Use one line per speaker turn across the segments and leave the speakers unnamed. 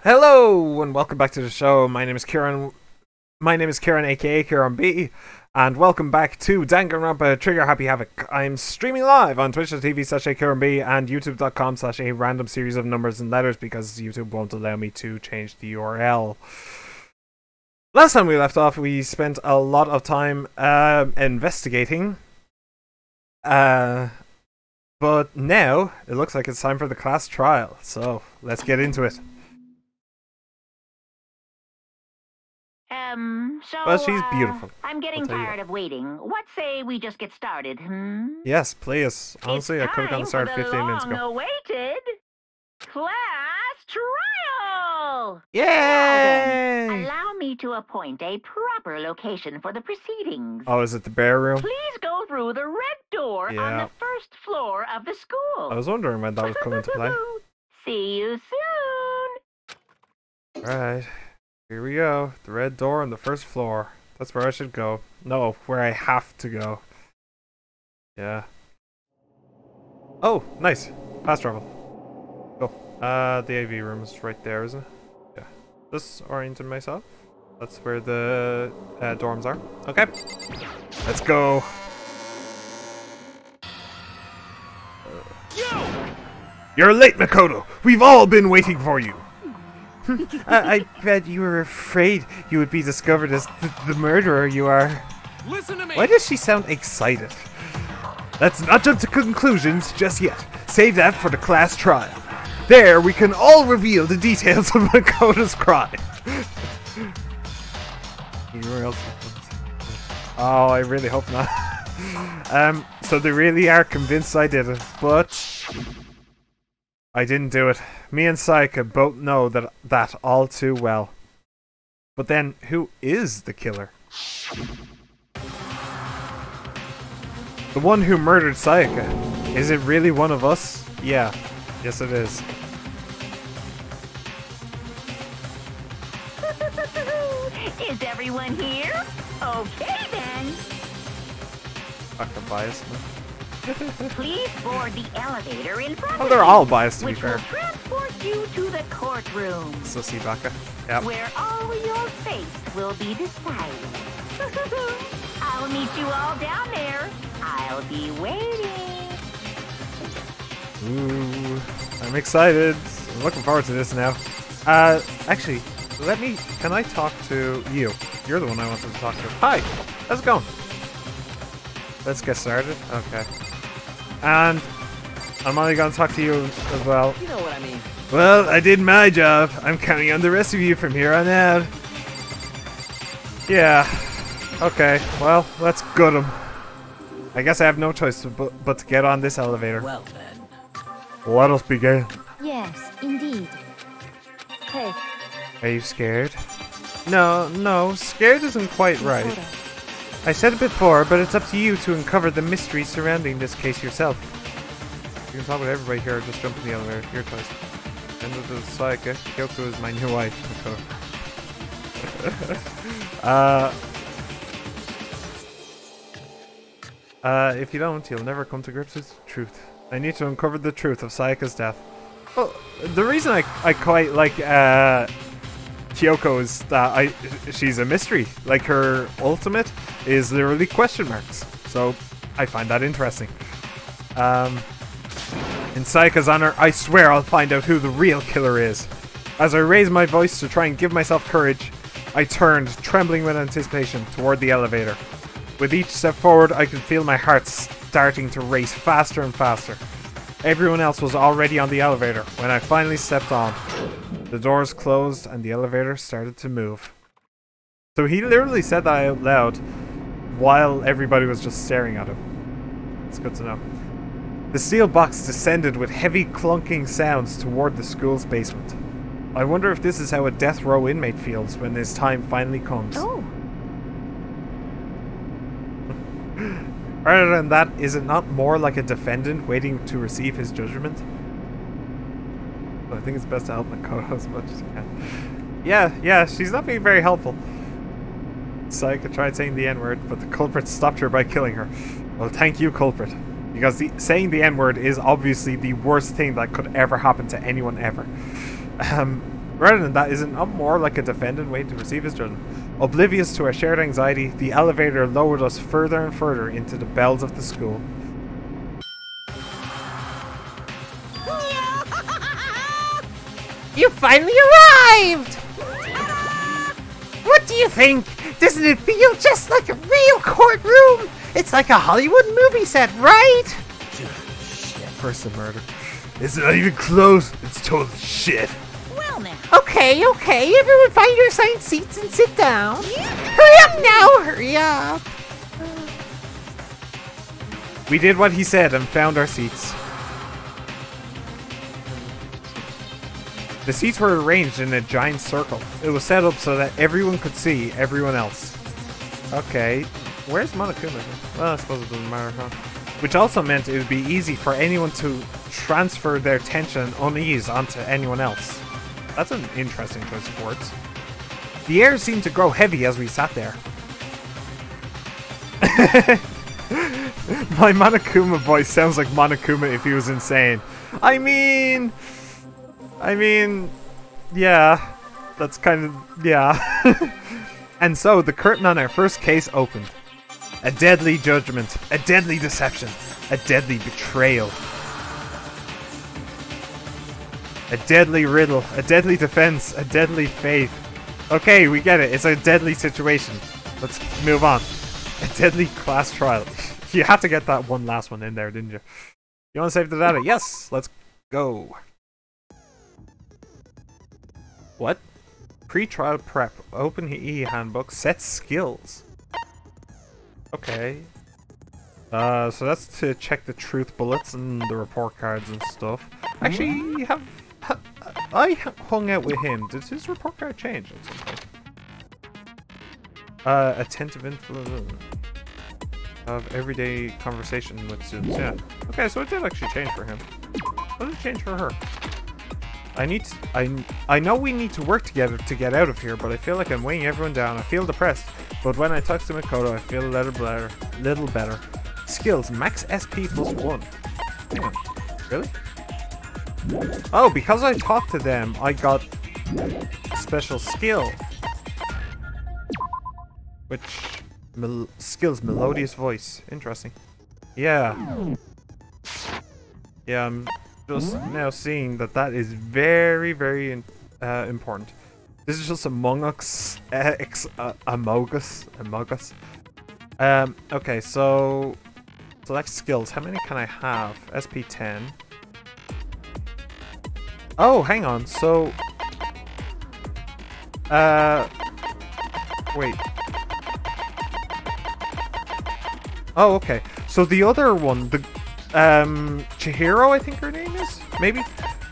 Hello and welcome back to the show. My name is Kieran. My name is Kieran, aka AciaranB, and welcome back to Danganronpa Trigger Happy Havoc. I'm streaming live on twitch.tv/AciaranB and youtube.com/a random series of numbers and letters because YouTube won't allow me to change the URL. Last time we left off, we spent a lot of time investigating. But now it looks like it's time for the class trial. So let's get into it. Well, she's beautiful.
I'm getting tired of waiting. What say we just get started,
Yes, please. Honestly, I could have gotten started 15 minutes ago.
Long-awaited class trial!
Yay!
Now then, allow me to appoint a proper location for the proceedings.
Oh, is it the bear room?
Please go through the red door on the first floor of the school.
I was wondering when that was coming to play.
See you soon!
Alright. Here we go. The red door on the first floor. That's where I should go. No, where I have to go. Yeah. Oh, nice. Fast travel. Cool. The AV room is right there, isn't it? Yeah. Just orienting myself. That's where the dorms are. Okay. Let's go. You're late, Makoto! We've all been waiting for you! I bet you were afraid you would be discovered as the murderer you are.
Listen to me.
Why does she sound excited? Let's not jump to conclusions just yet. Save that for the class trial. There, we can all reveal the details of Makoto's crime. Oh, I really hope not. So they really are convinced I did it, but I didn't do it. Me and Sayaka both know that all too well. But then, who is the killer? The one who murdered Sayaka. Is it really one of us? Yeah. Yes, it is.
Is everyone here? Okay then.
Fucking biased.
Please board the elevator in front
Oh,
of
they're
you,
all biased to be
which
fair.
will transport you to the courtroom,
So see Baka. Yep.
where all your fate will be decided. I'll meet you all down there. I'll be waiting.
Ooh, I'm excited. I'm looking forward to this now. Actually, can I talk to you? You're the one I wanted to talk to. Hi, how's it going? Let's get started. Okay. And I'm only gonna talk to you as well.
You know what I mean.
Well, I did my job. I'm counting on the rest of you from here on out. Yeah. Okay, well, let's gut 'em. I guess I have no choice but to get on this elevator.
Well then.
Let us begin.
Yes, indeed. Hey,
Are you scared? No, scared isn't quite right.
Makoto.
I said it before, but it's up to you to uncover the mystery surrounding this case yourself. You can talk with everybody here or just jump in the elevator. Your choice. End of the Sayaka. Kyoko is my new wife. If you don't, you'll never come to grips with the truth. I need to uncover the truth of Sayaka's death. Well, the reason I quite like Kyoko is that she's a mystery. Like, her ultimate is literally question marks. So I find that interesting. In Sayaka's honor, I swear I'll find out who the real killer is. As I raised my voice to try and give myself courage, I turned, trembling with anticipation, toward the elevator. With each step forward, I could feel my heart starting to race faster and faster. Everyone else was already on the elevator when I finally stepped on. The doors closed and the elevator started to move. So he literally said that out loud while everybody was just staring at him. It's good to know. The steel box descended with heavy clunking sounds toward the school's basement. I wonder if this is how a death row inmate feels when his time finally comes.
Oh,
Rather than that, is it not more like a defendant waiting to receive his judgment? I think it's best to help Makoto as much as you can. Yeah, she's not being very helpful. Sayaka tried saying the N-word, but the culprit stopped her by killing her. Well, thank you, culprit. Because saying the N-word is obviously the worst thing that could ever happen to anyone ever. Rather than that, is it not more like a defendant waiting to receive his judgment? Oblivious to our shared anxiety, the elevator lowered us further and further into the bells of the school.
You finally arrived! What do you think? Doesn't it feel just like a real courtroom? It's like a Hollywood movie set, right?
First the murder. It's not even close. It's total shit.
Well now.
Okay, everyone find your assigned seats and sit down. Hurry up now, hurry up.
We did what he said and found our seats. The seats were arranged in a giant circle. It was set up so that everyone could see everyone else. Okay, where's Monokuma? Well, I suppose it doesn't matter, huh? Which also meant it would be easy for anyone to transfer their tension and unease onto anyone else. That's an interesting choice of words. The air seemed to grow heavy as we sat there. My Monokuma voice sounds like Monokuma if he was insane. I mean, yeah, that's kind of, yeah. And so the curtain on our first case opened. A deadly judgment, a deadly deception, a deadly betrayal. A deadly riddle, a deadly defense, a deadly faith. Okay, we get it. It's a deadly situation. Let's move on. A deadly class trial. You had to get that one last one in there, didn't you? You want to save the data? Yes! Let's go. What? Pre-trial prep. Open EE handbook. Set skills. Okay. So that's to check the truth bullets and the report cards and stuff. Actually, I hung out with him. Did his report card change at some point? Attentive influence of everyday conversation with students. Yeah. Okay, so it did actually change for him. What did it change for her? I know we need to work together to get out of here, but I feel like I'm weighing everyone down. I feel depressed, but when I talk to Makoto, I feel a little better. Skills, max SP +1. Hang on. Really? Oh, because I talked to them, I got a special skill. Which skills melodious voice. Interesting. Yeah. Yeah, I'm just now seeing that is very, very important. This is just Among Us. Among Us. Okay, so select skills. How many can I have? SP 10. Oh, hang on. So, wait. Oh, okay. So the other one, the Chihiro, I think her name is, maybe.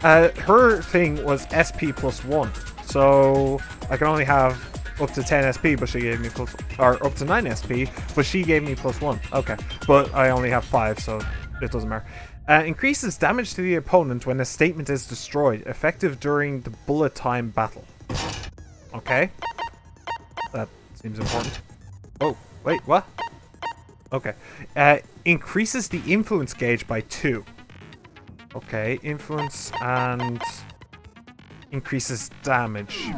Her thing was SP +1, so I can only have up to 10 SP, but she gave me or up to 9 SP, but she gave me +1. Okay, but I only have 5, so it doesn't matter. Increases damage to the opponent when a statement is destroyed, effective during the bullet time battle. Okay, that seems important. Oh, wait, what? Okay. Increases the influence gauge by 2. Okay, influence and increases damage.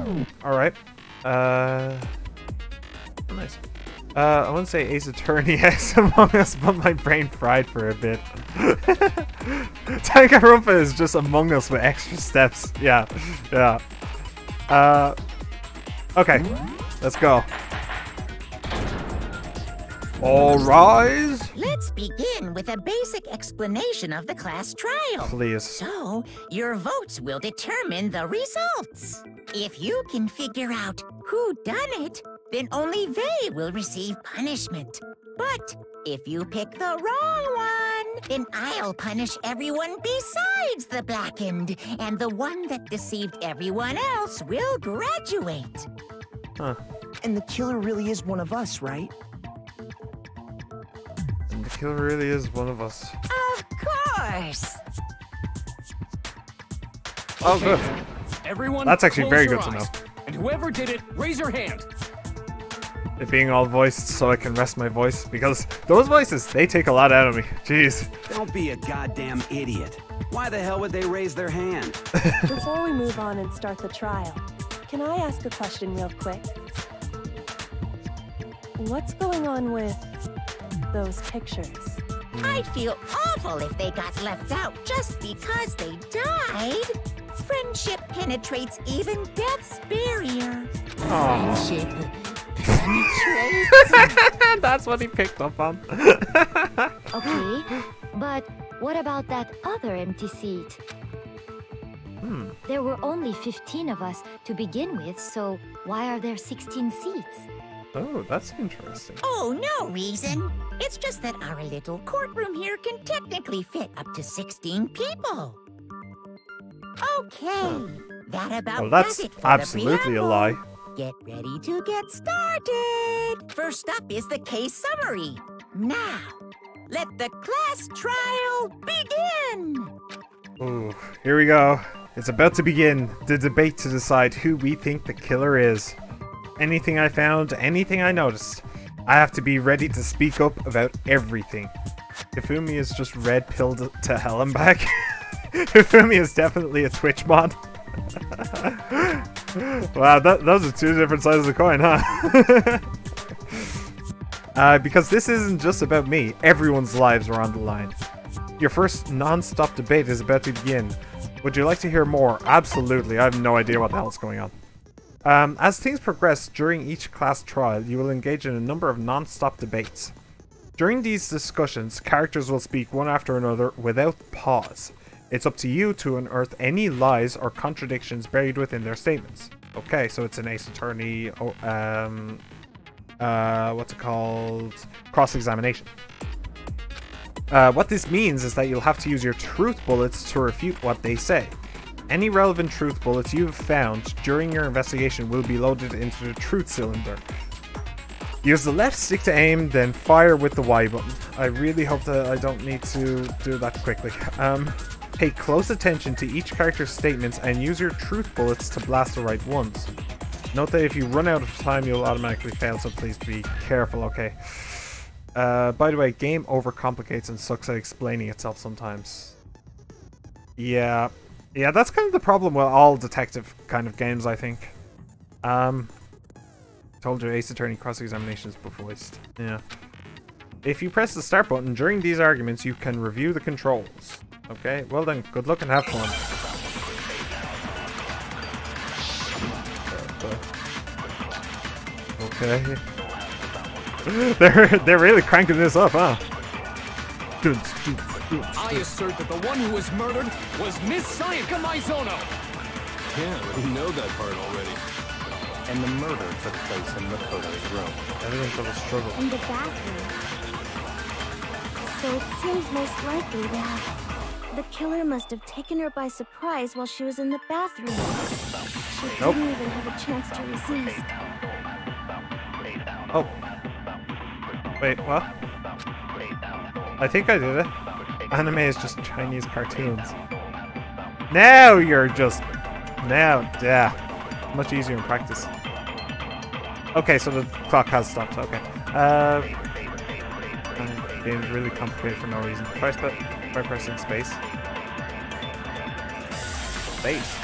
Alright. Nice. I wouldn't say Ace Attorney X Among Us, but my brain fried for a bit. Danganronpa is just Among Us with extra steps. Yeah. Yeah. Okay. Let's go. All rise!
Let's begin with a basic explanation of the class trial.
Please.
So, your votes will determine the results. If you can figure out who done it, then only they will receive punishment. But if you pick the wrong one, then I'll punish everyone besides the blackened, and the one that deceived everyone else will graduate.
Huh.
And the killer really is one of us, right?
The killer really is one of us.
Of course!
Oh, good.
Everyone,
that's actually
close
very
your
good to
eyes.
know.
And whoever did it, raise your hand.
it being all voiced so I can rest my voice, because those voices, they take a lot out of me. Jeez.
Don't be a goddamn idiot. Why the hell would they raise their hand?
Before we move on and start the trial, can I ask a question real quick? What's going on with those pictures?
I'd feel awful if they got left out just because they died. Friendship penetrates even death's barrier. Friendship penetrates.
That's what he picked up on.
Okay, but what about that other empty seat? There were only 15 of us to begin with, so why are there 16 seats?
Oh, that's interesting.
Oh, no reason. It's just that our little courtroom here can technically fit up to 16 people. Okay, that about
Well,
does
that's
it for
absolutely
the
a lie.
preamble. Get ready to get started. First up is the case summary. Now, let the class trial begin.
Ooh, here we go. It's about to begin the debate to decide who we think the killer is. Anything I found, anything I noticed, I have to be ready to speak up about everything. Ifumi is just red-pilled to hell and back. Ifumi is definitely a Twitch mod. Wow, those are two different sides of the coin, huh? Because this isn't just about me. Everyone's lives are on the line. Your first non-stop debate is about to begin. Would you like to hear more? Absolutely. I have no idea what the hell is going on. As things progress during each class trial, you will engage in a number of non-stop debates. During these discussions, characters will speak one after another without pause. It's up to you to unearth any lies or contradictions buried within their statements. Okay, so it's an Ace Attorney, what's it called? Cross-examination. What this means is that you'll have to use your truth bullets to refute what they say. Any relevant truth bullets you've found during your investigation will be loaded into the truth cylinder. Use the left stick to aim, then fire with the Y button. I really hope that I don't need to do that quickly. Pay close attention to each character's statements and use your truth bullets to blast the right ones. Note that if you run out of time, you'll automatically fail, so please be careful, okay? By the way, game overcomplicates and sucks at explaining itself sometimes. Yeah, that's kind of the problem with all detective kind of games, I think. Told you Ace Attorney cross-examinations were voiced. Yeah. If you press the start button during these arguments, you can review the controls. Okay, well then, good luck and have fun. Okay. They're really cranking this up, huh?
I assert that the one who was murdered was Miss Sayaka Maizono.
Yeah, we know that part already. And the murder took place in Makoto's room.
Evidence of a struggle.
In the bathroom.
So it seems most likely that the killer must have taken her by surprise while she was in the bathroom. She didn't even have a chance to resist.
Oh. Wait, what? I think I did it. Anime is just Chinese cartoons. Now you're just... Now, yeah. Much easier in practice. Okay, so the clock has stopped, okay. Game's really complicated for no reason. Try pressing space. Space.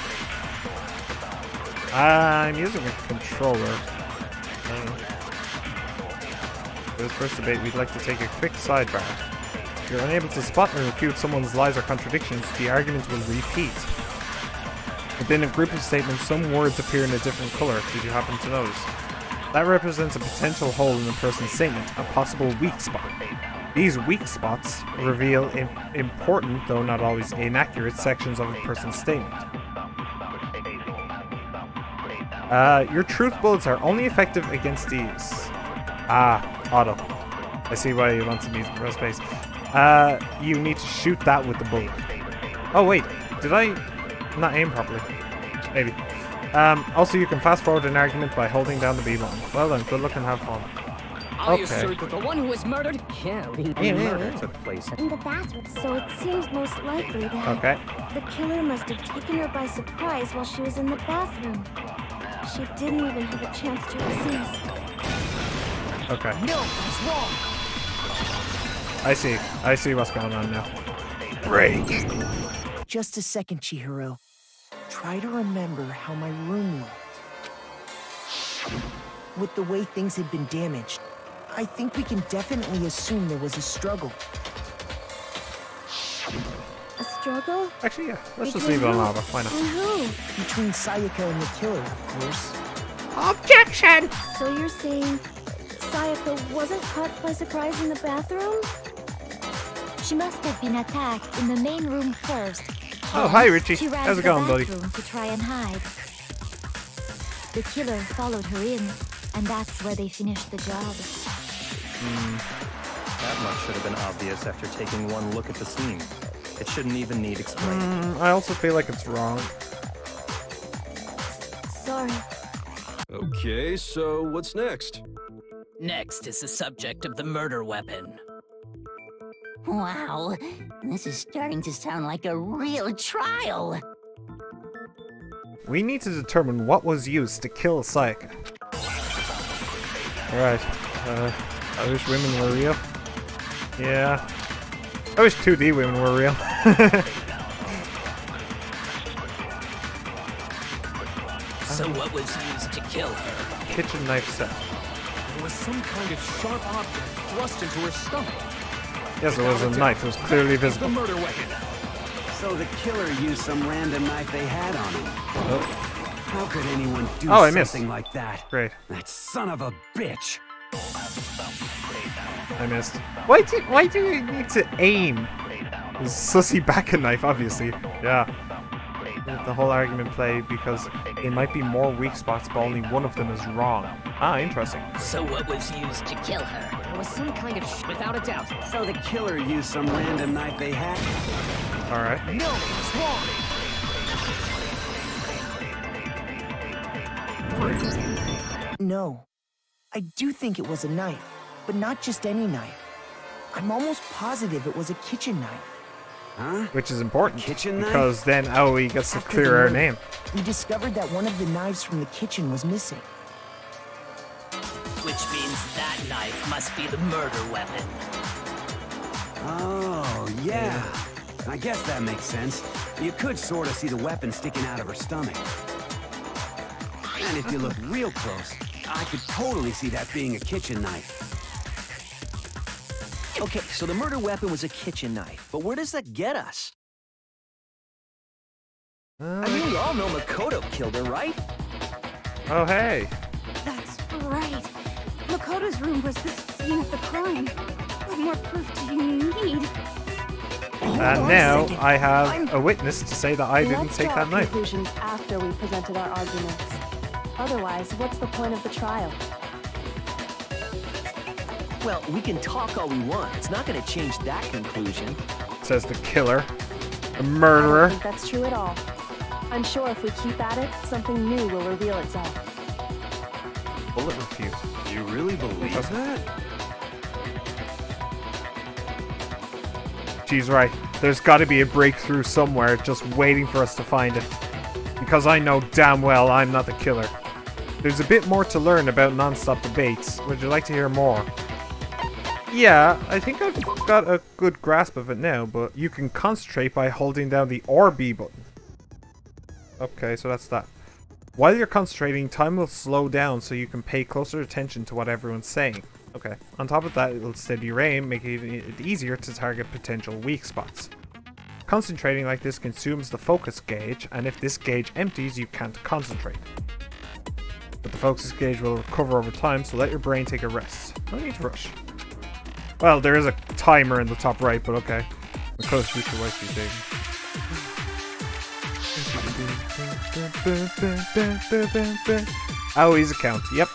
I'm using a controller. For this first debate, we'd like to take a quick sidebar. If you're unable to spot and refute someone's lies or contradictions, the argument will repeat. Within a group of statements, some words appear in a different color. Did you happen to notice? That represents a potential hole in a person's statement, a possible weak spot. These weak spots reveal important, though not always inaccurate, sections of a person's statement. Your truth bullets are only effective against these. Auto. I see why you want to use press space. You need to shoot that with the bullet. Oh wait, did I not aim properly? Maybe. Also, you can fast forward an argument by holding down the B button. Well then, good luck and have fun.
I assert that the one who was murdered...
Yeah, the murder took place
In the bathroom. So it seems most likely that the killer must have taken her by surprise while she was in the bathroom. She didn't even have a chance to resist.
Okay.
No, that's wrong.
I see what's going on now. Break.
Just a second, Chihiro. Try to remember how my room looked. With the way things had been damaged, I think we can definitely assume there was a struggle.
A struggle?
Actually, yeah. Let's just leave it on lava. Why not?
And who?
Between Sayaka and the killer, of course.
Objection!
So you're saying Sayaka wasn't caught by surprise in the bathroom?
She must have been attacked in the main room first.
Oh, hi, Richie.
She ran
How's
to
it going,
the
buddy?
bathroom to try and hide. The killer followed her in, and that's where they finished the job.
That much should have been obvious after taking one look at the scene. It shouldn't even need explaining.
I also feel like it's wrong.
Sorry.
Okay, so what's next?
Next is the subject of the murder weapon.
Wow, this is starting to sound like a real trial.
We need to determine what was used to kill Sayaka. Alright. I wish women were real. Yeah. I wish 2D women were real.
So what was used to kill her?
Kitchen knife set.
There was some kind of sharp object thrust into her stomach.
Yes, it was a knife. It was clearly
The
visible.
murder weapon.
So the killer used some random knife they had on him.
Oh,
How could anyone do
I missed.
something like that?
Great.
That son of a bitch.
I missed. Why do you need to aim? This sussy back a knife, obviously. Yeah. The whole argument play because it might be more weak spots, but only one of them is wrong. Ah, interesting.
So what was used to kill her? There was some kind of without a doubt.
So the killer used some random knife they had.
Alright.
No, it's wrong. No. I do think it was a knife, but not just any knife. I'm almost positive it was a kitchen knife.
Huh?
Which is important,
Kitchen knife?
because then Aoi gets to
After
clear
the
her
murder,
name.
We discovered that one of the knives from the kitchen was missing.
Which means that knife must be the murder weapon.
Oh, yeah. I guess that makes sense. You could sort of see the weapon sticking out of her stomach. And if you look real close, I could totally see that being a kitchen knife.
Okay, so the murder weapon was a kitchen knife, but where does that get us? I mean, we all know Makoto killed her, right?
Oh, hey.
That's right. Makoto's room was the scene of the crime. What more proof do you need?
And now I have a witness to say that I didn't
Let's
take
draw
that knife.
conclusions after we've presented our arguments. Otherwise, what's the point of the trial?
Well, we can talk all we want. It's not going to change that conclusion.
Says the killer. A
I don't
murderer.
think that's true at all. I'm sure if we keep at it, something new will reveal itself.
Bullet refute.
You really believe that?
She's right. There's got to be a breakthrough somewhere just waiting for us to find it. Because I know damn well I'm not the killer. There's a bit more to learn about non-stop debates. Would you like to hear more? Yeah, I think I've got a good grasp of it now, but you can concentrate by holding down the RB button. Okay, so that's that. While you're concentrating, time will slow down so you can pay closer attention to what everyone's saying. Okay, on top of that, it'll steady your aim, making it easier to target potential weak spots. Concentrating like this consumes the focus gauge, and if this gauge empties, you can't concentrate. But the focus gauge will recover over time, so let your brain take a rest. No need to rush. Well, there is a timer in the top right, but okay. The close future might be taken. Aoi's account, yep.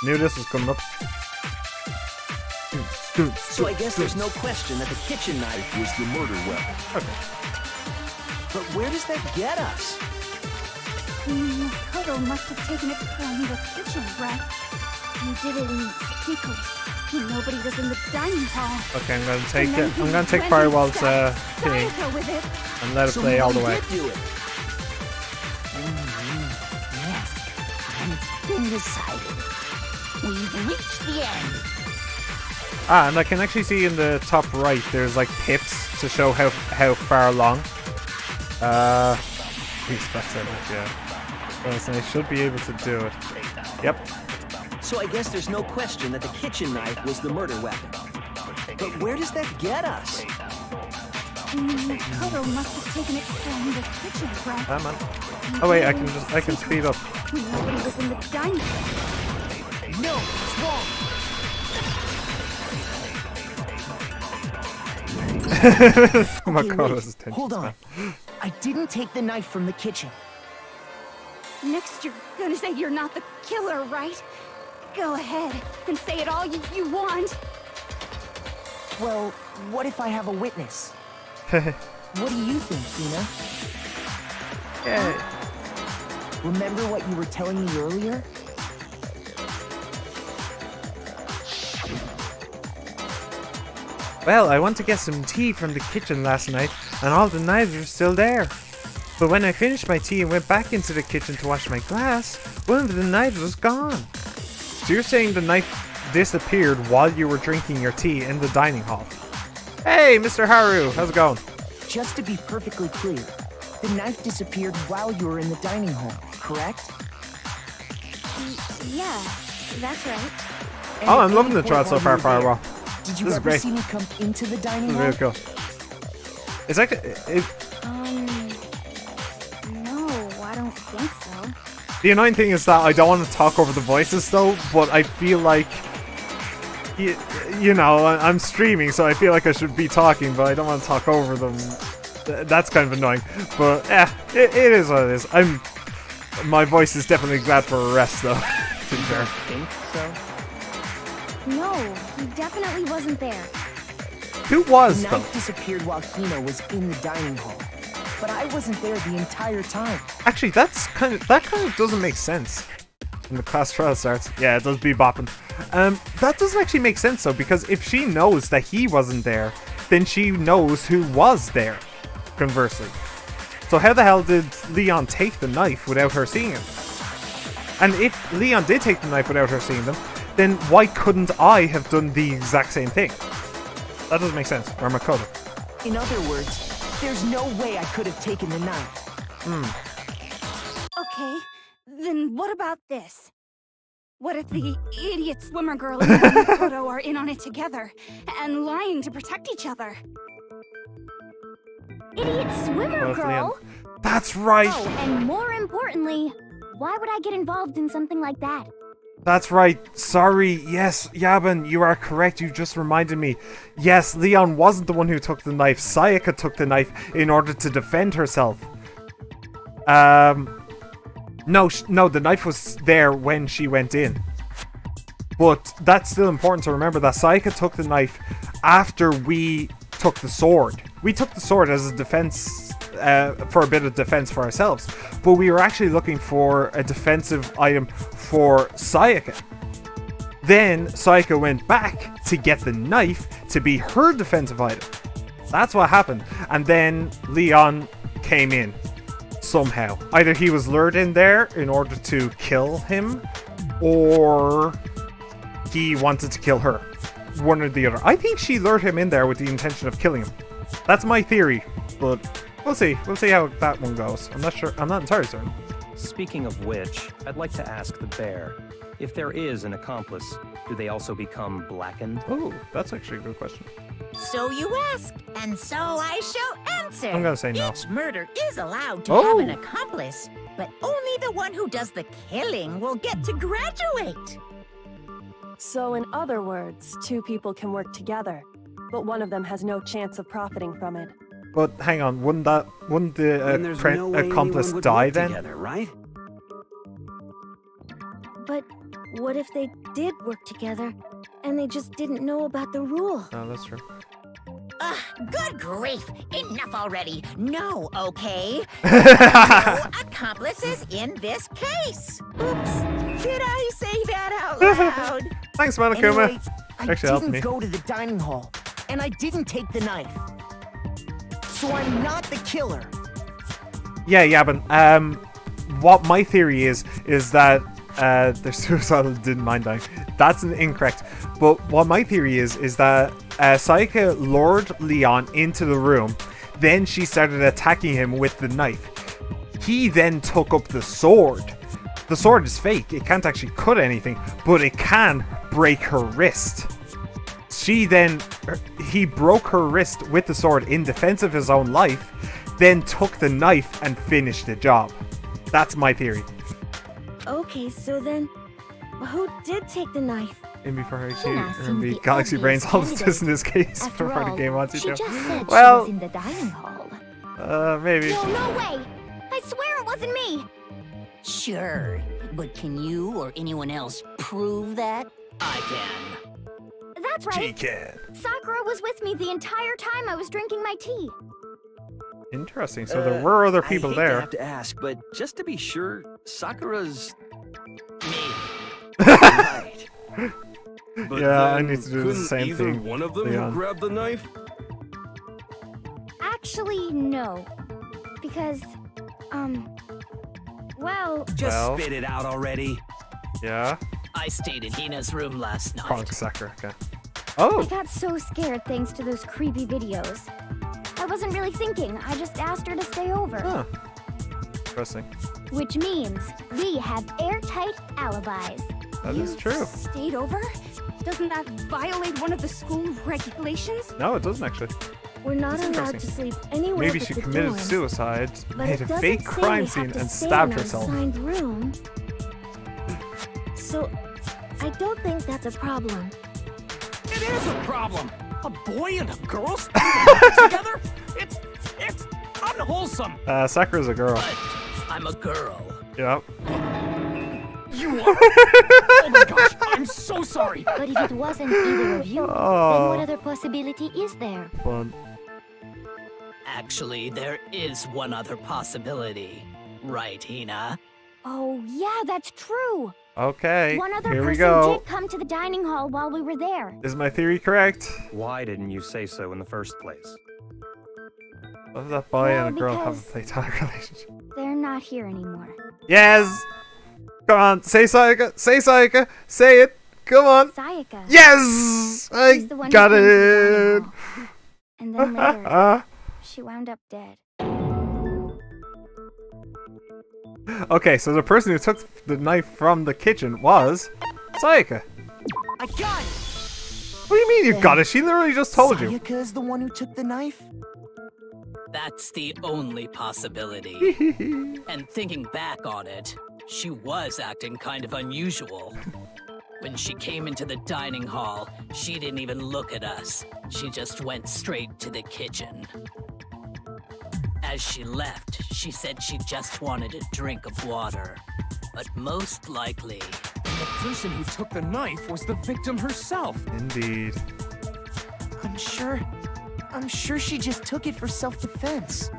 Knew this was coming up.
So I guess there's no question that the kitchen knife was the murder weapon.
Okay.
But where does that get us?
Makoto must have taken it from the kitchen, right? He did it in secret when nobody was in the dining hall.
Okay, I'm gonna take it. I'm gonna take Firewall's thing
With it.
and let it play all the way.
Did do it.
Yes, and it's been decided. We've reached the end.
Ah, and I can actually see in the top right there's like pips to show how far along. These specs are like, yeah. So I should be able to do it. Yep.
So I guess there's no question that the kitchen knife was the murder weapon. But where does that get us?
Kodo must have taken it from the kitchen, right?
Ah, man. Oh wait, I can speed up.
Nobody was in the dining room.
No, it's wrong.
Oh my god,
wait,
this is tension.
hold on. I didn't take the knife from the kitchen.
Next, you're gonna say you're not the killer, right? Go ahead and say it all you want.
Well, what if I have a witness? What do you think, Tina?
Yeah.
Remember what you were telling me earlier?
Well, I went to get some tea from the kitchen last night, and all the knives were still there. But when I finished my tea and went back into the kitchen to wash my glass, one of the knives was gone. So you're saying the knife disappeared while you were drinking your tea in the dining hall? Hey, Mr. Haru, how's it going?
Just to be perfectly clear, the knife disappeared while you were in the dining hall, correct?
Yeah, that's right.
And
Oh,
at
I'm loving
any
the trial
point
so
while
far,
you were there,
Firewall.
Did you
This is
ever
great.
see me come into the dining
This is
hall?
really cool. It's like
No, I don't think so.
the annoying thing is that I don't want to talk over the voices though, but I feel like you know, I'm streaming, so I feel like I should be talking, but I don't want to talk over them. That's kind of annoying, but it is what it is. My voice is definitely glad for a rest though. To be fair.
Think so?
No, he definitely wasn't there.
Who was
The
though?
knife disappeared while Hino was in the dining hall, but I wasn't there the entire time.
Actually, that kind of doesn't make sense. When the class trial starts, yeah, it does be bopping. That doesn't actually make sense though, because if she knows that he wasn't there, then she knows who was there. Conversely, so how the hell did Leon take the knife without her seeing him? And if Leon did take the knife without her seeing them, then why couldn't I have done the exact same thing? That doesn't make sense. Or Makoto.
In other words, there's no way I could have taken the knife.
Okay, then what about this? What if the idiot swimmer girl and Makoto are in on it together and lying to protect each other? Idiot swimmer
Both
girl?
Leon. That's right.
Oh, and more importantly, why would I get involved in something like that?
That's right. Sorry. Yes, Yaban, you are correct. You just reminded me. Yes, Leon wasn't the one who took the knife. Sayaka took the knife in order to defend herself. No, the knife was there when she went in. But that's still important to remember that Sayaka took the knife after we took the sword. We took the sword as a defense, for a bit of defense for ourselves. But we were actually looking for a defensive item for Sayaka. Then Sayaka went back to get the knife to be her defensive item. That's what happened. And then Leon came in. Somehow. Either he was lured in there in order to kill him, or he wanted to kill her. One or the other. I think she lured him in there with the intention of killing him. That's my theory, but we'll see. We'll see how that one goes. I'm not sure. I'm not entirely certain.
Speaking of which, I'd like to ask the bear, if there is an accomplice, do they also become blackened?
Oh, that's actually a good question.
So you ask, and so I shall answer.
I'm gonna say no.
Each murder is allowed to have an accomplice, but only the one who does the killing will get to graduate.
So in other words, two people can work together, but one of them has no chance of profiting from it.
But hang on, wouldn't the
And there's no way
accomplice
anyone would
die
work
then?
together, right?
But what if they did work together and they just didn't know about the rule?
Oh, that's true.
Ugh, good grief! Enough already! No, okay? No accomplices in this case! Oops! Did I say that out loud?
Thanks, Monokuma.
Anyway, I
Actually helped
didn't
me.
go to the dining hall, and I didn't take the knife. So I'm not the killer.
Yeah, Yaban. What my theory is that They're suicidal, didn't mind dying. That's an incorrect. But what my theory is that Sayaka lured Leon into the room. Then she started attacking him with the knife. He then took up the sword. The sword is fake. It can't actually cut anything, but it can break her wrist. He broke her wrist with the sword in defense of his own life, then took the knife and finished the job. That's my theory.
Okay, so then, who did take the knife?
In before her,
the
Galaxy Brains
obvious
helps this in this case
After
for the
all,
game wants you
she
to.
just said
Well,
she was in the dining hall.
Maybe.
No way! I swear it wasn't me!
Sure, but can you or anyone else prove that?
I can.
That's right.
She can.
Sakura was with me the entire time I was drinking my tea.
Interesting. So there were other people
I hate
there.
to have to ask, but just to be sure, Sakura's
Me.
right.
But
Yeah, I
then
need to do the
couldn't
same
either
thing,
one of them
Leon.
have grabbed the knife?
Actually, no. Because, well...
Just spit it out already.
Yeah.
I stayed in Hina's room last night.
Punk Sakura. Okay.
I
Oh.
got so scared thanks to those creepy videos. I wasn't really thinking, I just asked her to stay over.
Huh. Interesting.
Which means we have airtight alibis.
That is true.
Stayed over? Doesn't that violate one of the school regulations?
No, it doesn't actually.
We're not
That's
allowed to
interesting.
sleep anywhere
Maybe
but
she
the
committed
dorm.
suicide,
But
made
it
a
doesn't
fake
say
crime
we
scene,
have to
and
stay
stabbed
in our
herself.
assigned room. So, I don't think that's a problem.
It is a problem. A boy and a girl spending the night together? It's unwholesome.
Sakura's a girl.
But I'm a girl.
Yep.
You are? Oh my gosh, I'm so sorry.
But if it wasn't either of you, then what other possibility is there?
Fun.
Actually, there is one other possibility. Right, Hina?
Oh, yeah, that's true.
Okay.
One other
Here we
person
go.
did come to the dining hall while we were there.
Is my theory correct?
Why didn't you say so in the first place?
Does that boy
Well,
and a girl have a
because-
platonic relationship?
They're not here anymore.
Yes! Come on, say Sayaka! Say Sayaka! Say it! Come on!
Sayaka.
Yes! I
She's the one who
got
came to the
it!
dining hall. And then later,
Ah.
she wound up dead.
Okay, so the person who took the knife from the kitchen was Sayaka.
I got it!
What do you mean you got it? She literally just told you.
Sayaka is the one who took the knife?
That's the only possibility. And thinking back on it, she was acting kind of unusual. When she came into the dining hall, she didn't even look at us. She just went straight to the kitchen. As she left, she said she just wanted a drink of water. But most likely...
And the person who took the knife was the victim herself.
Indeed.
I'm sure she just took it for self-defense.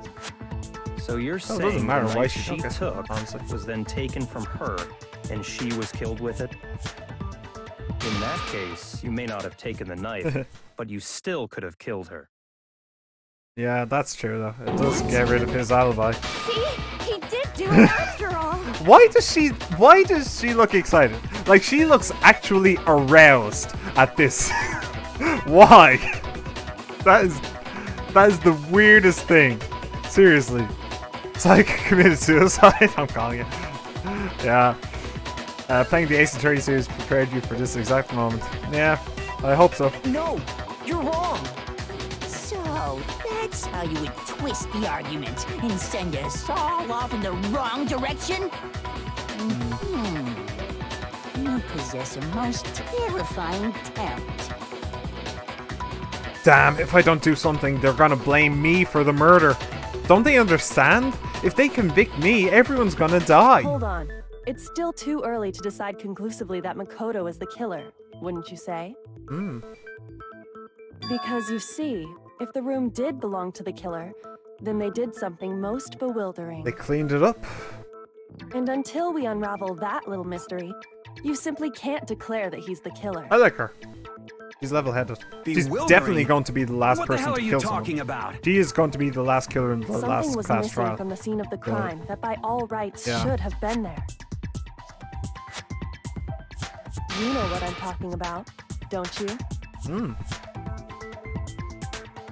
So you're
it
saying
doesn't matter
the
why
knife
she
she
took it,
took
honestly.
was then taken from her, and she was killed with it? In that case, you may not have taken the knife, but you still could have killed her.
Yeah, that's true though. It does get rid of his alibi.
See? He did do it after all.
Why does she look excited? Like she looks actually aroused at this. Why? That is the weirdest thing. Seriously. Psych committed suicide? I'm calling it. Yeah. Playing the Ace Attorney series prepared you for this exact moment. Yeah, I hope so.
No, you're wrong.
So, that's how you would twist the argument and send us all off in the wrong direction? You possess a most terrifying talent.
Damn, if I don't do something, they're gonna blame me for the murder. Don't they understand? If they convict me, everyone's gonna die.
Hold on. It's still too early to decide conclusively that Makoto is the killer, wouldn't you say?
Hmm.
Because you see, if the room did belong to the killer, then they did something most bewildering.
They cleaned it up.
And until we unravel that little mystery, you simply can't declare that he's the killer.
I like her. She's level-headed. She's
Bewildering?
definitely going to be the last
What the
person
hell
to
are you
kill
talking
someone.
about?
She is going to be the last killer in the
Something
last
was
class
missing
trial.
from the scene of the crime that by all rights
Yeah.
should have been there. You know what I'm talking about, don't you?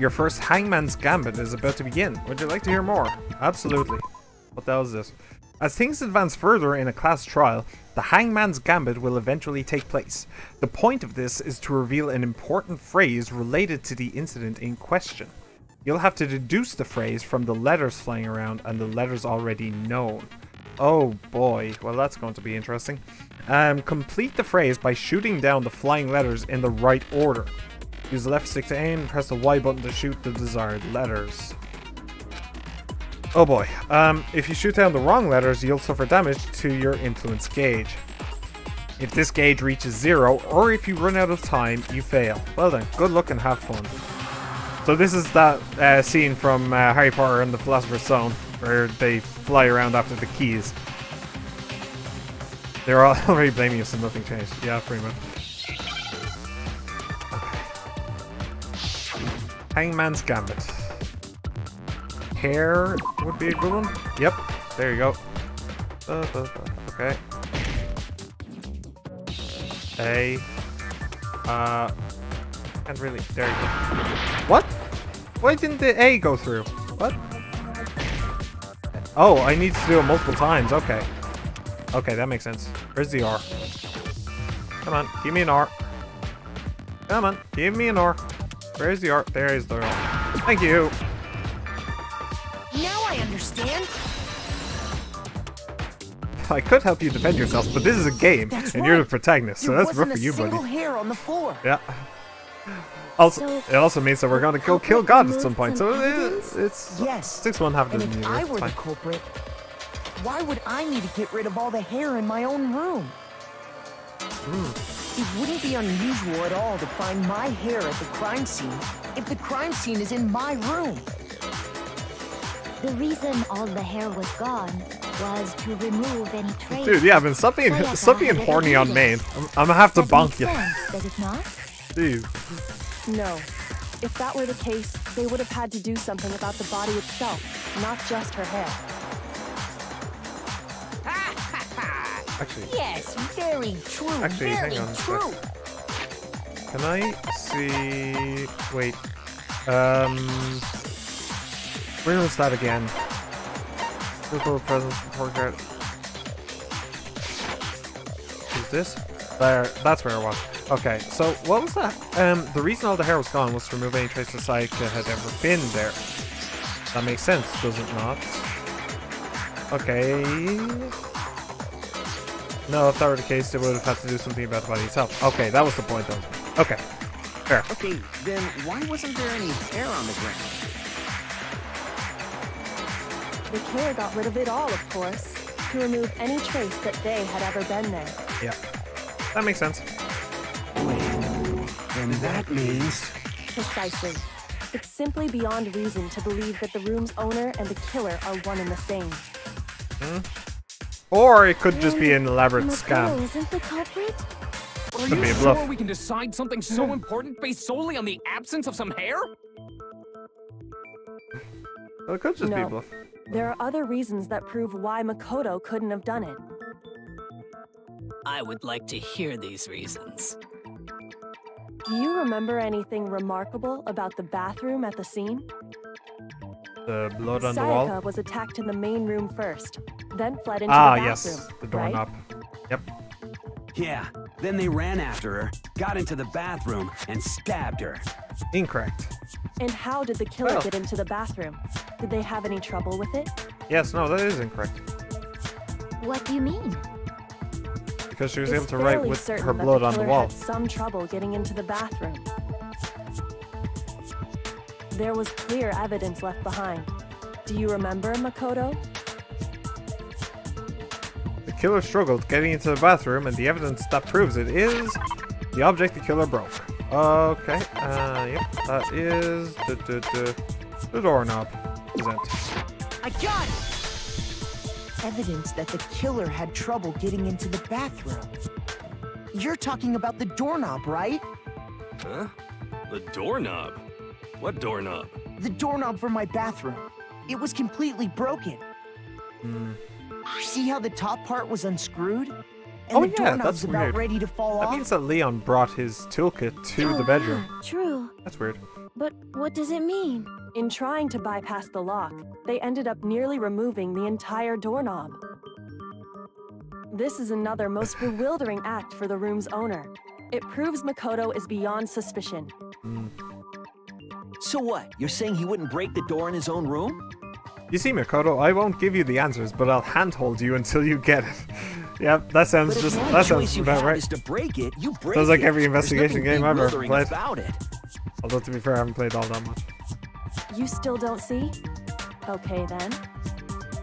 Your first Hangman's Gambit is about to begin. Would you like to hear more? Absolutely. What the hell is this? As things advance further in a class trial, the Hangman's Gambit will eventually take place. The point of this is to reveal an important phrase related to the incident in question. You'll have to deduce the phrase from the letters flying around and the letters already known. Oh boy, well that's going to be interesting. Complete the phrase by shooting down the flying letters in the right order. Use the left stick to aim, press the Y button to shoot the desired letters. Oh boy, if you shoot down the wrong letters, you'll suffer damage to your influence gauge. If this gauge reaches 0, or if you run out of time, you fail. Well then, good luck and have fun. So this is that scene from Harry Potter and the Philosopher's Stone, where they fly around after the keys. They're all already blaming us and nothing changed. Yeah, pretty much. Okay. Hangman's Gambit. Hair would be a good one. Yep, there you go. Okay. Can't really. There you go. What? Why didn't the A go through? What? Oh, I need to do it multiple times. Okay. Okay, that makes sense. Where's the R? Come on, give me an R. Come on, give me an R. Where's the R? There is the R. Thank you.
Now I understand.
I could help you defend yourself, but this is a game, and you're the protagonist, so that's rough for you, buddy.
Single hair on the floor.
Yeah. Also, it also means that we're gonna go kill God at some point, so it's
yes.
6-1 half
And
doesn't
if I were the culprit, why would I need to get rid of all the hair in my own room? It wouldn't be unusual at all to find my hair at the crime scene if the crime scene is in my room.
The reason all the hair was gone was to remove any trace.
Dude, yeah, I've been stop being horny on main. I'm gonna have to bonk you.
Does it not?
Jeez.
No. If that were the case, they would have had to do something about the body itself, not just her hair.
Actually.
Yes, very true.
Actually,
very
hang on a sec.
true.
Can I see? Wait. Where was that again? Physical presence report card. Is this? There. That's where it was. Okay. So what was that? The reason all the hair was gone was to remove any trace of Sayaka had ever been there. That makes sense, does it not? Okay. No, if that were the case, they would have had to do something about the body itself. Okay, that was the point, though. Okay. Fair.
Okay, then why wasn't there any hair on the ground?
The killer got rid of it all, of course, to remove any trace that they had ever been there.
Yeah. That makes sense.
And that means...
Precisely. It's simply beyond reason to believe that the room's owner and the killer are one and the same.
Or it could just be an elaborate
Makoto
scam.
isn't the culprit?
Are
Could
you
be a
sure
bluff.
we can decide something so important based solely on the absence of some hair?
Well, it could just be a
No.
bluff.
There are other reasons that prove why Makoto couldn't have done it.
I would like to hear these reasons.
Do you remember anything remarkable about the bathroom at the scene?
The blood on the wall.
Sayaka was attacked in the main room first, then fled into
Ah,
the bathroom.
yes. The doorknob. Yep.
Yeah, then they ran after her, got into the bathroom, and stabbed her.
Incorrect.
And how did the killer
Well.
get into the bathroom? Did they have any trouble with it?
Yes, no, that is incorrect.
What do you mean?
Because she was
It's
able to write
fairly
with
certain
her
that
blood on the
killer
wall.
had some trouble getting into the bathroom. There was clear evidence left behind. Do you remember, Makoto?
The killer struggled getting into the bathroom, and the evidence that proves it is the object the killer broke. Okay, yep, that is the doorknob. Isn't it?
I got it! Evidence that the killer had trouble getting into the bathroom. You're talking about the doorknob, right?
Huh? The doorknob? What doorknob?
The doorknob for my bathroom. It was completely broken. See how the top part was unscrewed? And
Oh
the
yeah,
doorknob's
that's
about
weird.
ready to fall
That
off.
means that Leon brought his toolkit to the bedroom.
Yeah, true.
That's weird.
But what does it mean?
In trying to bypass the lock, they ended up nearly removing the entire doorknob. This is another most bewildering act for the room's owner. It proves Makoto is beyond suspicion.
So what? You're saying he wouldn't break the door in his own room?
You see, Makoto, I won't give you the answers, but I'll handhold you until you get it. Yeah, that sounds
But
just
if the
that
only
sounds
choice you
about
have
right.
is to break it, you break
Sounds like
it.
every
There's
investigation
nothing
game I've ever
bewildering
played.
about it.
Although to be fair, I haven't played all that much.
You still don't see? Okay then.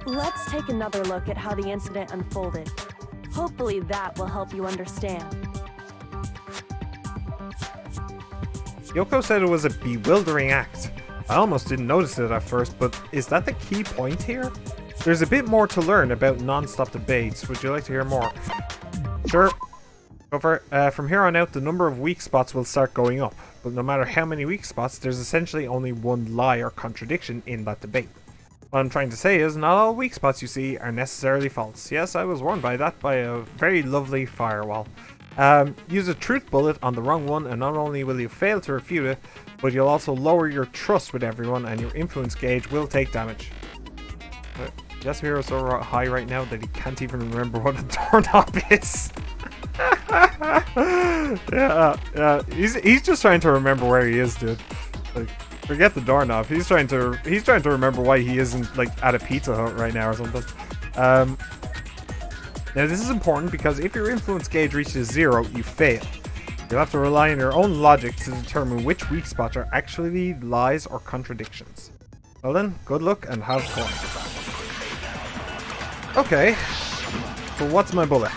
Let's take another look at how the incident unfolded. Hopefully that will help you understand.
Yoko said it was a bewildering act. I almost didn't notice it at first, but is that the key point here? There's a bit more to learn about non-stop debates. Would you like to hear more? Sure. Go for it. From here on out, the number of weak spots will start going up. But no matter how many weak spots, there's essentially only one lie or contradiction in that debate. What I'm trying to say is, not all weak spots you see are necessarily false. Yes, I was warned by that by a very lovely firewall. Use a truth bullet on the wrong one, and not only will you fail to refute it, but you'll also lower your trust with everyone, and your influence gauge will take damage. Yasuhiro is so high right now that he can't even remember what a doorknob is. yeah, he's just trying to remember where he is, dude. Like, forget the doorknob. He's trying to remember why he isn't like at a Pizza Hut right now or something. Now this is important because if your influence gauge reaches 0, you fail. You'll have to rely on your own logic to determine which weak spots are actually lies or contradictions. Well then, good luck and have fun. Okay, so what's my bullet?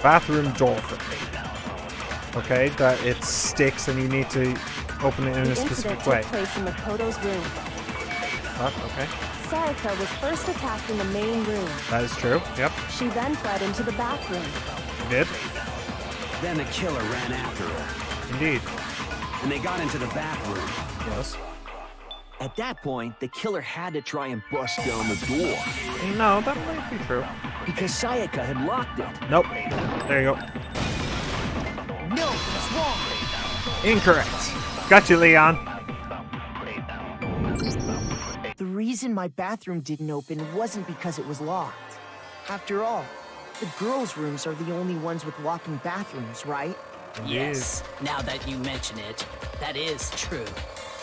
Bathroom door. Okay, that it sticks and you need to open it in a specific way.
The incident took place in Makoto's room.
Okay.
Sayaka was first attacked in the main room.
That is true, yep.
She then fled into the bathroom.
Did?
Then the killer ran after her.
Indeed.
And they got into the bathroom.
Yes.
At that point, the killer had to try and bust down the door.
No, that might be true.
Because Sayaka had locked it.
Nope. There you go.
No, that's wrong.
Incorrect. Got you, Leon.
The reason my bathroom didn't open wasn't because it was locked. After all, the girls' rooms are the only ones with walking bathrooms, right?
Yes, now that you mention it, that is true.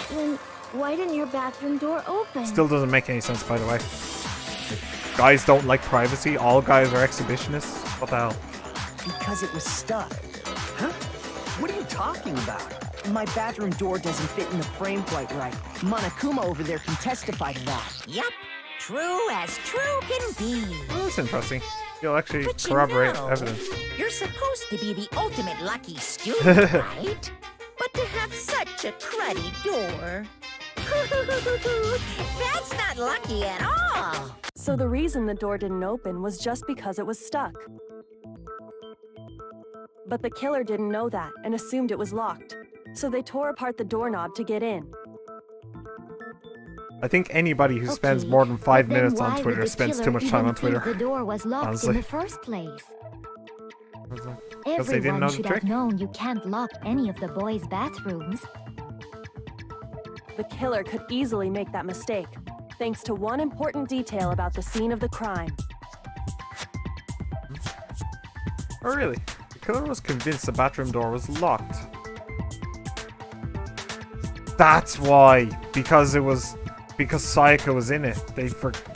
Then why didn't your bathroom door open?
Still doesn't make any sense, by the way. Guys don't like privacy. All guys are exhibitionists. What the hell?
Because it was stuck.
Huh? What are you talking about?
My bathroom door doesn't fit in the frame quite right. Monokuma over there can testify to that.
Yup, true as true can be.
Oh, that's interesting. You'll actually
But you
corroborate
know,
evidence.
You're supposed to be the ultimate lucky student, right? But to have such a cruddy door. That's not lucky at all.
So the reason the door didn't open was just because it was stuck. But the killer didn't know that and assumed it was locked. So they tore apart the doorknob to get in.
I think anybody who spends
Okay,
more than 5
but then
minutes
why
on
would
Twitter
the
spends
killer
too much time
even
on Twitter.
think the door was locked
Honestly.
in the first place.
Because they didn't know
Everyone
the
should
trick.
have known you can't lock any of the boys' bathrooms.
The killer could easily make that mistake, thanks to one important detail about the scene of the crime.
Oh really? The killer was convinced the bathroom door was locked. That's why. Because Sayaka was in it. They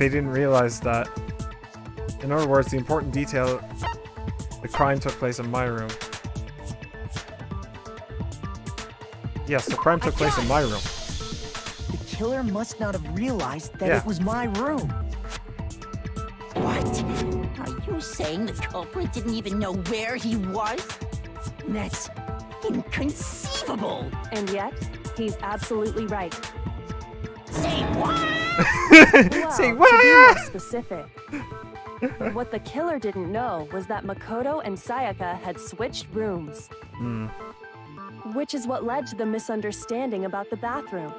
didn't realize that. In other words, the important detail, the crime took place in my room. Yes, the crime took place in my room.
The killer must not have realized that
Yeah.
it was my room.
What? Are you saying the culprit didn't even know where he was? That's inconceivable.
And yet, he's absolutely right.
Say what?
Well,
Say
to be
what?
more specific, what the killer didn't know was that Makoto and Sayaka had switched rooms. Which is what led to the misunderstanding about the bathroom.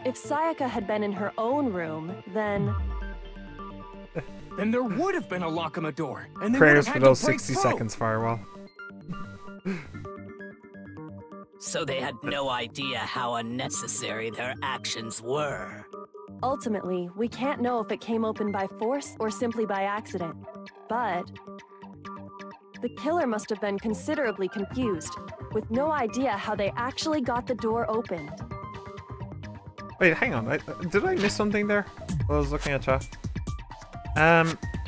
If Sayaka had been in her own room, then...
then there would have been a lock on the door. And they
Prayers
would
for
have had
those
to break
60
through.
seconds, Firewall.
So they had no idea how unnecessary their actions were.
Ultimately, we can't know if it came open by force or simply by accident. But the killer must have been considerably confused, with no idea how they actually got the door opened.
Wait, hang on. Did I miss something there? While I was looking at chat.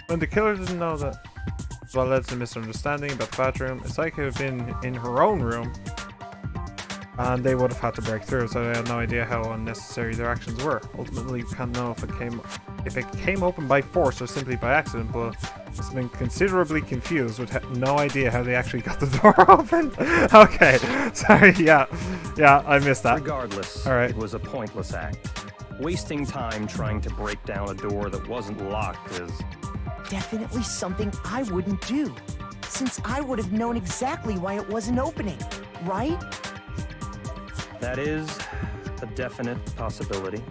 When the killer didn't know that, well, led to misunderstanding about the bathroom. It's like it had been in her own room, and they would have had to break through, so they had no idea how unnecessary their actions were. Ultimately, we can't know if it came open by force or simply by accident, but it's been considerably confused with no idea how they actually got the door opened. Okay, sorry, yeah, I missed that.
Regardless,
all right.
It was a pointless act. Wasting time trying to break down a door that wasn't locked is
definitely something I wouldn't do, since I would have known exactly why it wasn't opening, right?
That is a definite possibility.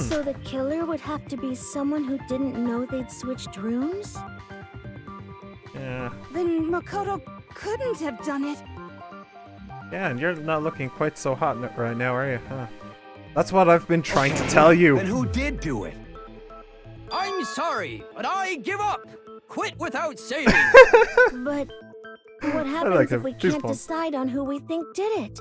So the killer would have to be someone who didn't know they'd switched rooms?
Yeah.
Then Makoto couldn't have done it.
Yeah, and you're not looking quite so hot right now, are you? Huh? That's what I've been trying to tell you.
Then who did do it?
I'm sorry, but I give up. Quit without saving.
But what happens
like
if
him.
we
He's
can't
fun.
decide on who we think did it?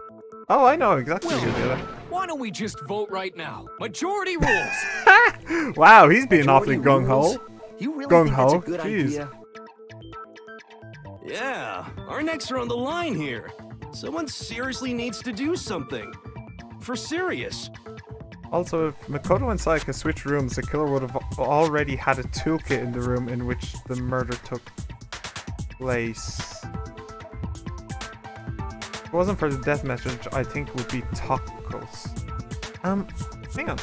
Oh, I know exactly who did it.
Why don't we just vote right now? Majority rules.
Wow, he's being awfully gung ho.
You really
Gung
think that's a
ho.
good
Jeez.
idea?
Yeah, our necks are on the line here. Someone seriously needs to do something. For serious.
Also, if Makoto and Sayaka switched rooms, the killer would have already had a toolkit in the room in which the murder took place. If it wasn't for the death message, I think it would be tacos. Hang on.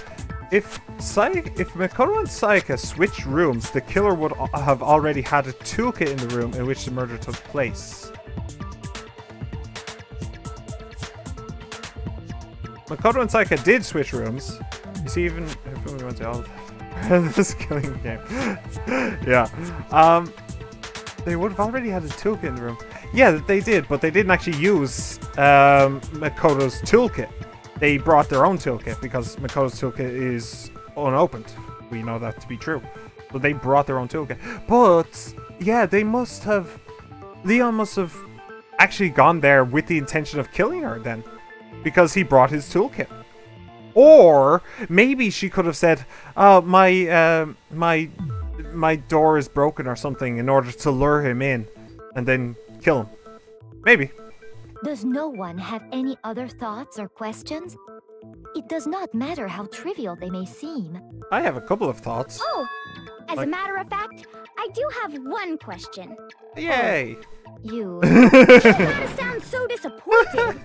If Makoto and Sayaka switched rooms, the killer would have already had a toolkit in the room in which the murder took place. Makoto and Sayaka did switch rooms. You see, even if we went to all this killing game, yeah. They would have already had a toolkit in the room. Yeah, they did, but they didn't actually use Makoto's toolkit. They brought their own toolkit because Makoto's toolkit is unopened. We know that to be true. So they brought their own toolkit. But yeah, they must have. Leon must have actually gone there with the intention of killing her then, because he brought his toolkit. Or maybe she could have said, "Oh, my door is broken" or something, in order to lure him in and then kill him. Maybe.
Does no one have any other thoughts or questions? It does not matter how trivial they may seem.
I have a couple of thoughts.
Oh, as
Like-
a matter of fact, I do have one question.
Yay!
You.
You gotta sound so disappointed.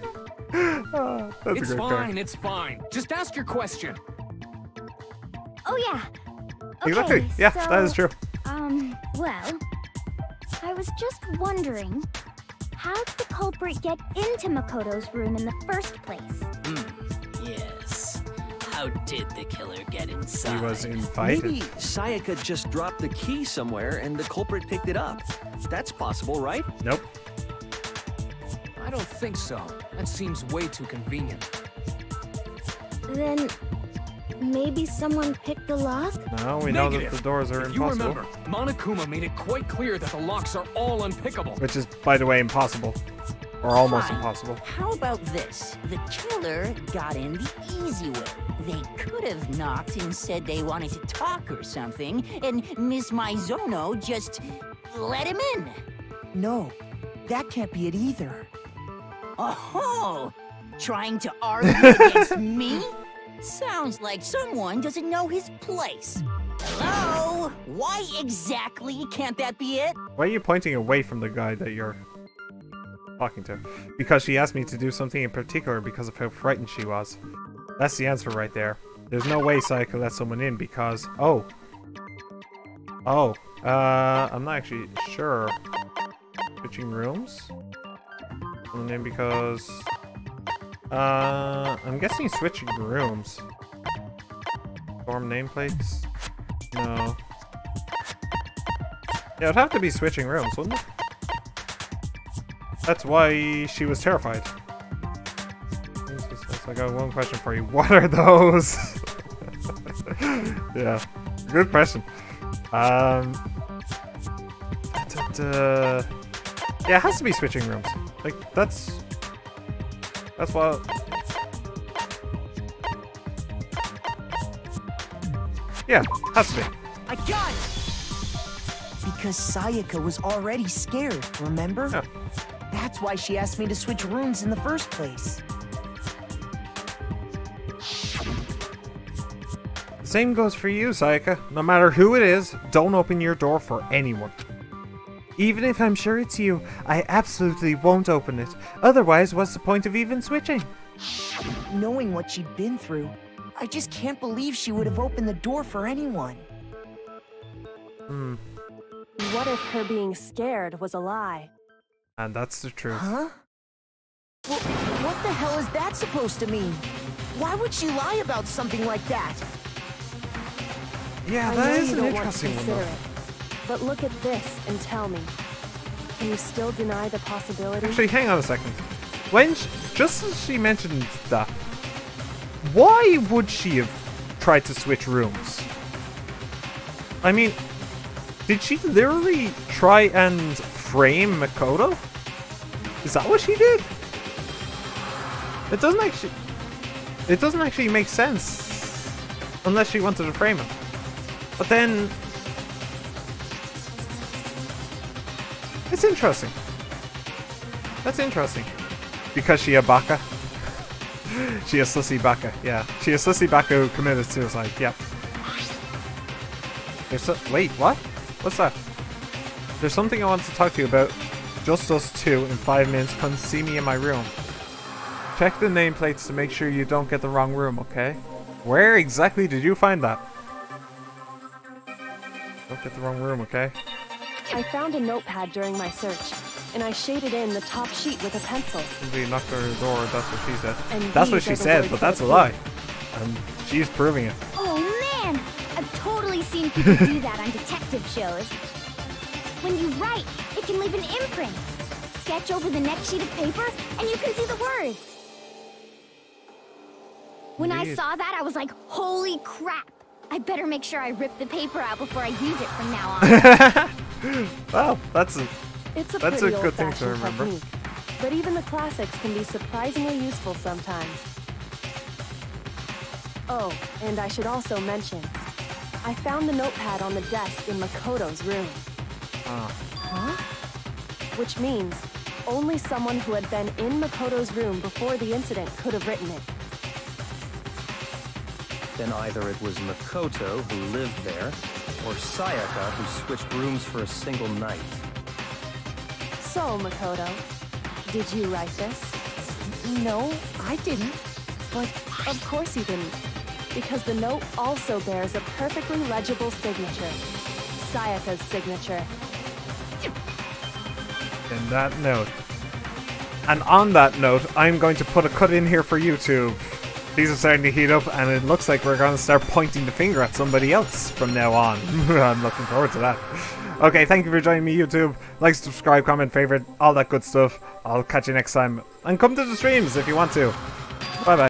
Oh, that's
It's
a great
fine, it's fine. Just ask your question.
Oh yeah. Okay,
Exactly. Yeah,
so,
that is true.
Well, I was just wondering, how did the culprit get into Makoto's room in the first place?
Yes. How did the killer get inside?
He was invited.
Maybe Sayaka just dropped the key somewhere and the culprit picked it up. That's possible, right?
Nope.
I don't think so. That seems way too convenient.
Then maybe someone picked the lock?
No, we know that
Negative.
the doors are
If you
impossible.
remember, Monokuma made it quite clear that the locks are all unpickable.
Which is, by the way, impossible. Or almost
Fine.
impossible.
How about this? The killer got in the easy way. They could have knocked and said they wanted to talk or something, and Miss Maizono just let him in.
No, that can't be it either.
Oh, trying to argue against me? Sounds like someone doesn't know his place. Hello? Why exactly can't that be it?
Why are you pointing away from the guy that you're talking to? Because she asked me to do something in particular because of how frightened she was. That's the answer right there. There's no way Sayaka let someone in because... I'm not actually sure. Switching rooms? Someone in because... I'm guessing switching rooms. Storm nameplates? No. Yeah, it'd have to be switching rooms, wouldn't it? That's why she was terrified. I got one question for you. What are those? Yeah, good question. Yeah, it has to be switching rooms. Like, that's what... Yeah, has to be.
I got it! Because Sayaka was already scared, remember?
Yeah.
That's why she asked me to switch rooms in the first place.
The same goes for you, Sayaka. No matter who it is, don't open your door for anyone. Even if I'm sure it's you, I absolutely won't open it. Otherwise, what's the point of even switching?
Knowing what she'd been through, I just can't believe she would have opened the door for anyone.
What if her being scared was a lie?
And that's the truth.
Huh? Well, what the hell is that supposed to mean? Why would she lie about something like that?
Yeah,
I
that
know
is
you
an
don't want to
interesting one,
consider
though.
it, but look at this and tell me. Can you still deny the possibility?
Actually, hang on a second. When just as she mentioned that, why would she have tried to switch rooms? I mean, did she literally try and frame Makoto? Is that what she did? It doesn't actually make sense unless she wanted to frame him. But then it's interesting. That's interesting. Because she a baka. She a sussy baka, yeah. She a sussy baka who committed suicide, yep. Wait, what? What's that? There's something I want to talk to you about. Just us two in 5 minutes. Come see me in my room. Check the nameplates to make sure you don't get the wrong room, okay? Where exactly did you find that? Don't get the wrong room, okay?
I found a notepad during my search, and I shaded in the top sheet with a pencil.
Somebody knocked on her door, that's what she said.
And
That's what
these
she
are the
said,
words
but
that
that's a
appear.
lie. And she's proving it.
Oh man! I've totally seen people do that on detective shows. When you write, it can leave an imprint. Sketch over the next sheet of paper, and you can see the words. When I
Indeed.
saw that, I was like, holy crap! I better make sure I rip the paper out before I use it from now on.
Well, that's a
It's a
That's
pretty
a good thing to
old-fashioned
remember.
technique, but even the classics can be surprisingly useful sometimes. Oh, and I should also mention, I found the notepad on the desk in Makoto's room.
Huh?
Which means only someone who had been in Makoto's room before the incident could have written it.
Then either it was Makoto who lived there, or Sayaka who switched rooms for a single night.
So, Makoto, did you write this?
No, I didn't.
But of course you didn't, because the note also bears a perfectly legible signature. Sayaka's signature.
in that note. And on that note, I'm going to put a cut in here for YouTube. These are starting to heat up, and it looks like we're going to start pointing the finger at somebody else from now on. I'm looking forward to that. Okay, thank you for joining me, YouTube. Like, subscribe, comment, favorite, all that good stuff. I'll catch you next time. And come to the streams if you want to.